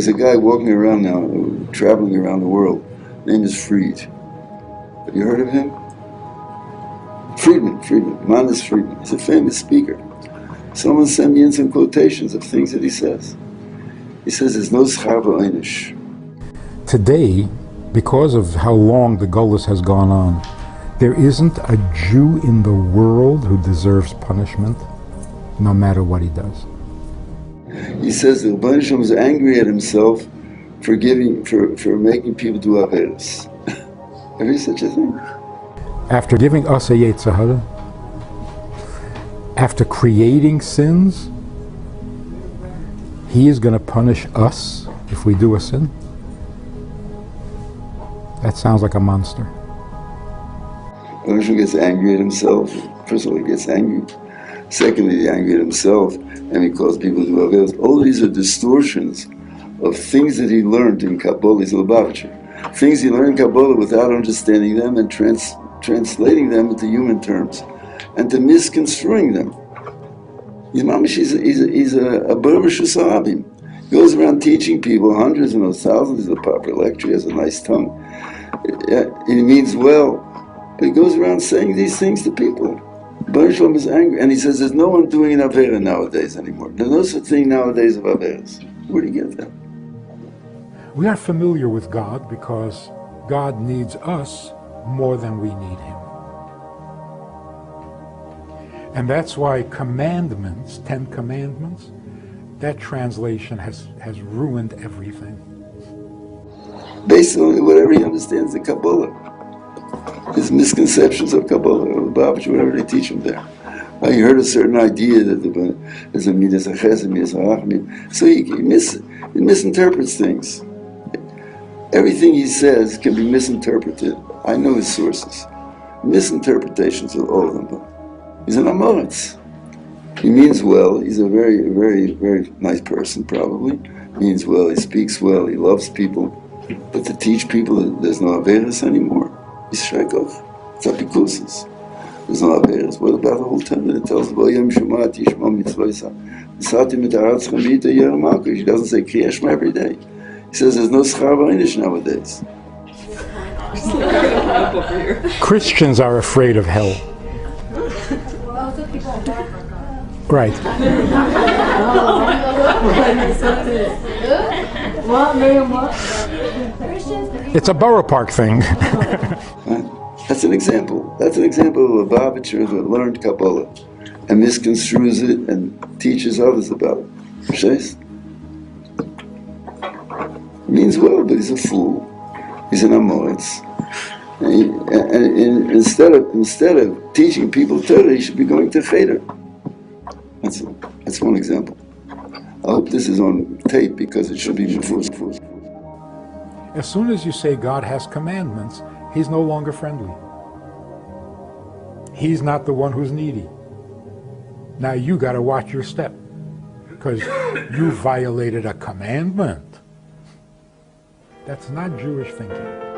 There's a guy walking around now, traveling around the world. His name is Fried. Have you heard of him? Friedman, Manis Friedman. He's a famous speaker. Someone sent me in some quotations of things that he says. He says there's no schar v'einish. Today, because of how long the Golus has gone on, there isn't a Jew in the world who deserves punishment, no matter what he does. He says the Rebbeinu Shalom is angry at himself for making people do averos. Ever such a thing? After giving us a Yetzer Hara, after creating sins, he is going to punish us if we do a sin? That sounds like a monster. Rebbeinu Shalom gets angry at himself. First of all, he gets angry. Secondly, he's angry at himself, and he calls people to do averos. All these are distortions of things that he learned in Kabbalah. He's a Lubavitcher. Things he learned in Kabbalah without understanding them and translating them into human terms, and to misconstruing them. He's a Berber Sahabim. He goes around teaching people, hundreds and thousands. He's a popular lecturer. He has a nice tongue. He means well, but he goes around saying these things to people. Rebbeinu Shalom is angry, and he says there's no one doing an avera nowadays anymore. There's no such thing nowadays of averas. Where do you get that? We are familiar with God because God needs us more than we need him. And that's why commandments, 10 commandments, that translation has ruined everything. Based on whatever he understands the Kabbalah. His misconceptions of Kabbalah, or Lubavitch, whatever they teach him there. He heard a certain idea that there's a midas a chesed, midas a rachamim. So he misinterprets things. Everything he says can be misinterpreted. I know his sources. Misinterpretations of all of them. But he's an amoritz. He means well. He's a very, very, very nice person, probably. Means well. He speaks well. He loves people. But to teach people that there's no averis anymore, he's shrekov. It's apikusis. There's no averis. What about the whole time that it tells the Vayom Shumat Yishma Mitzvaysa? He doesn't say Kriya Shema every day. He says there's no schar v'einish nowadays. Christians are afraid of hell. Right. It's a borough park thing. That's an example. That's an example of a Lubavitcher that learned Kabbalah and misconstrues it and teaches others about it. Means well, but he's a fool. He's an amoritz. And instead of teaching people Torah, he should be going to cheder. That's one example. I hope this is on tape because it should be before. As soon as you say God has commandments, he's no longer friendly. He's not the one who's needy. Now you got to watch your step because you violated a commandment. That's not Jewish thinking.